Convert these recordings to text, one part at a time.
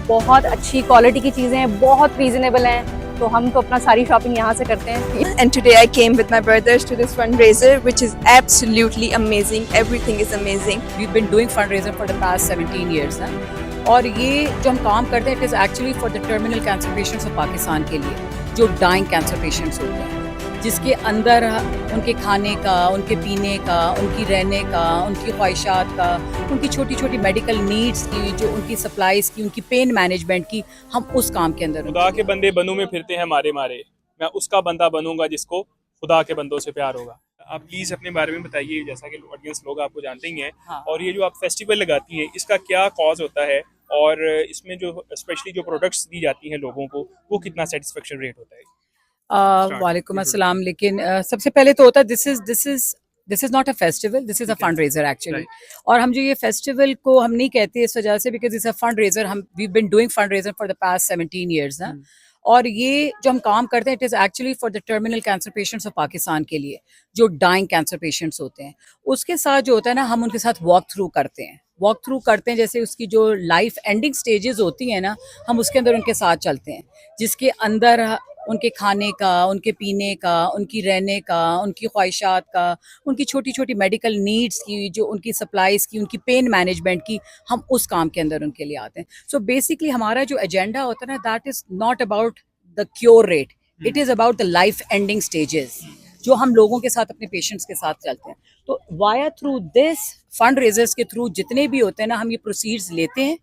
बहुत अच्छी क्वालिटी की चीज़ें हैं, बहुत रीजनेबल हैं, तो हम तो अपना सारी शॉपिंग यहाँ से करते हैं। And today I came with my brothers to this fundraiser, which is absolutely amazing. Everything is amazing. We've been doing fundraising for the past 17 years ना, और ये जो हम काम करते हैं, it is actually for the terminal cancer patients of Pakistan के लिए, जो dying cancer patients होते हैं, जिसके अंदर उनके खाने का, उनके पीने का, उनकी रहने का, उनकी ख्वाहिशात का, उनकी छोटी छोटी मेडिकल नीड्स की, जो उनकी सप्लाईज की, उनकी पेन मैनेजमेंट की, हम उस काम के अंदर। खुदा के बंदे बनों में फिरते हैं मारे मारे, मैं उसका बंदा बनूंगा जिसको खुदा के बंदों से प्यार होगा। आप प्लीज अपने बारे में बताइए, जैसा कि ऑडियंस लोग आपको जानते ही हैं। हाँ। और ये जो आप फेस्टिवल लगाती हैं, इसका क्या कॉज होता है, और इसमें जो स्पेशली जो प्रोडक्ट्स दी जाती हैं लोगों को, वो कितना सेटिस्फेक्शन रेट होता है? वालेकुम अस्सलाम। लेकिन सबसे पहले तो होता है this is not a festival, this is a fund raiser actually. और हम जो ये फेस्टिवल को हम नहीं कहते इस वजह से because it's a fundraiser. हम we been doing fundraiser for the past 17 years ना। और ये जो हम काम करते हैं, it is actually for the terminal cancer patients of Pakistan के लिए, जो डाइंग कैंसर पेशेंट्स होते हैं। उसके साथ जो होता है ना, हम उनके साथ वॉक थ्रू करते हैं, जैसे उसकी जो लाइफ एंडिंग स्टेजेस होती हैं ना, हम उसके अंदर उनके साथ चलते हैं, जिसके अंदर उनके खाने का, उनके पीने का, उनकी रहने का, उनकी ख्वाहिशात का, उनकी छोटी छोटी मेडिकल नीड्स की, जो उनकी सप्लाईज की, उनकी पेन मैनेजमेंट की, हम उस काम के अंदर उनके लिए आते हैं। सो बेसिकली हमारा जो एजेंडा होता है ना, that is not about the cure rate, it is about the life ending stages, जो हम लोगों के साथ, अपने पेशेंट्स के साथ चलते हैं। तो via through this fund raisers के थ्रू जितने भी होते हैं ना, हम ये प्रोसीड्स लेते हैं,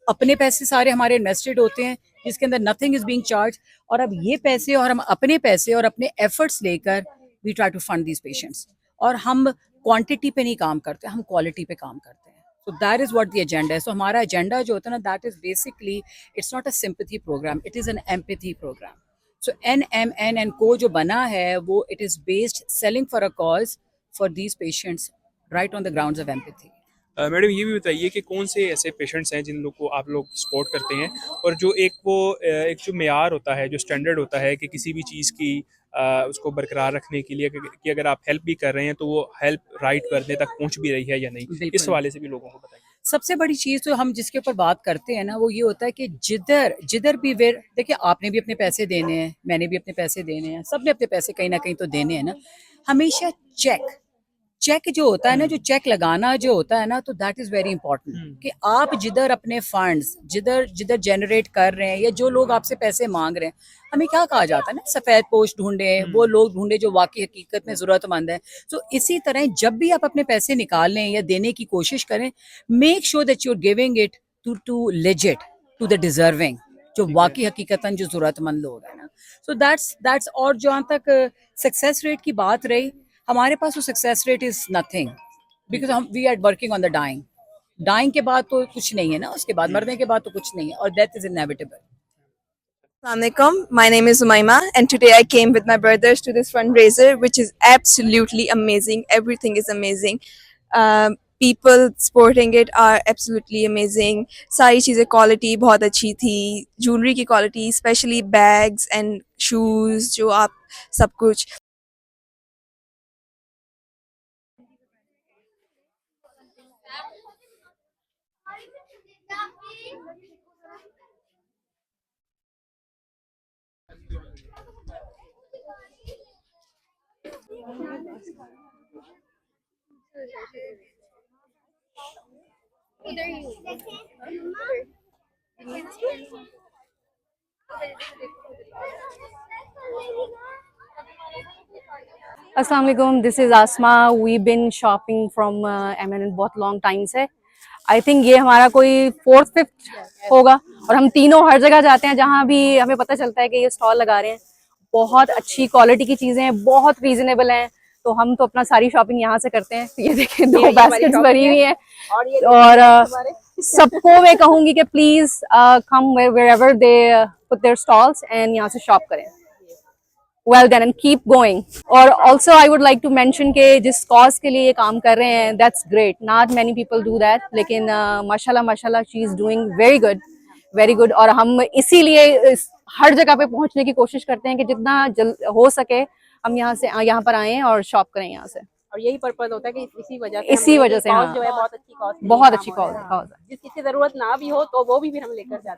अपने पैसे सारे हमारे इन्वेस्टेड होते हैं, जिसके अंदर नथिंग इज बीइंग चार्ज। और अब ये पैसे और हम अपने पैसे और अपने एफर्ट्स लेकर we try to fund these patients. और हम क्वांटिटी पे नहीं काम करते, हम क्वालिटी पे काम करते हैं। So that is what the agenda है। सो हमारा एजेंडा जो होता है ना, that is basically, it's not a sympathy program, it is an empathy program. So NMN and Co जो बना है, वो it is based selling for a cause for these patients right on the grounds of empathy. Madam, ये भी बताइए कि कौन से ऐसे पेशेंट्स हैं जिन लोग को आप लोग सपोर्ट करते हैं, और जो एक जो मेयार होता है, जो स्टैंडर्ड होता है कि किसी भी चीज़ की उसको बरकरार रखने के लिए, कि अगर आप हेल्प भी कर रहे हैं तो वो हेल्प राइट करने तक पहुंच भी रही है या नहीं, इस हवाले से भी लोगों को बताइए। सबसे बड़ी चीज़ तो हम जिसके ऊपर बात करते हैं ना, वो ये होता है कि जिधर जिधर भी वेर, देखिए आपने भी अपने पैसे देने हैं, मैंने भी अपने पैसे देने हैं, सबने अपने पैसे कहीं ना कहीं तो देने हैं ना। हमेशा चेक जो होता है ना, जो चेक लगाना जो होता है ना, तो दैट इज़ वेरी इंपॉर्टेंट। कि आप जिधर अपने फंड्स जिधर जिधर जनरेट कर रहे हैं, या जो लोग आपसे पैसे मांग रहे हैं, हमें क्या कहा जाता है ना, सफ़ेद पोश ढूंढे, वो लोग ढूंढे जो वाकई हकीकत में ज़रूरतमंद है। तो इसी तरह जब भी आप अपने पैसे निकालने या देने की कोशिश करें, make sure that you are giving it to legit, to the deserving, जो वाकई हकीकतन जो ज़रूरतमंद लोग हैं ना। सो दैट्स और जहाँ तक सक्सेस रेट की बात रही, हमारे पास वो success rate is nothing, because हम we are working on the dying के बाद तो कुछ नहीं है ना, उसके बाद मरने के बाद तो कुछ नहीं है, और death is inevitable. Assalamualaikum. My name is Umaima, and today I came with my brothers to this fundraiser, which is absolutely amazing. Everything is amazing. People supporting it are absolutely amazing. सारी चीज़ें quality बहुत अच्छी थी, jewellery की quality, specially bags and shoes, जो आप सब कुछ। अस्सलाम वालेकुम, this is Asma. We been shopping from M&N बहुत लॉन्ग टाइम से। आई थिंक ये हमारा कोई 4th-5th होगा, और हम तीनों हर जगह जाते हैं जहाँ भी हमें पता चलता है कि ये स्टॉल लगा रहे हैं। बहुत अच्छी क्वालिटी की चीज़ें हैं, बहुत रीजनेबल हैं, तो हम तो अपना सारी शॉपिंग यहाँ से करते हैं। ये देखिए 2 बास्केट्स भरी हुई हैं, और सबको मैं कहूँगी कि please come wherever they put their stalls and यहाँ से शॉप करें। Well done and keep going. और also I would like to mention कि जिस cause के लिए ये काम कर रहे हैं, that's great. Not many people do that, लेकिन माशाल्लाह she is doing very good. और हम इसीलिए हर जगह पे पहुंचने की कोशिश करते हैं कि जितना जल्द हो सके हम यहाँ पर आएं और शॉप करें यहाँ से। और यही पर्पज होता है कि इसी वजह से हाँ, जो है बहुत अच्छी कॉज बहुत अच्छी कॉज है। जिसकी जरूरत ना भी हो तो वो भी फिर हम लेकर जाते हैं।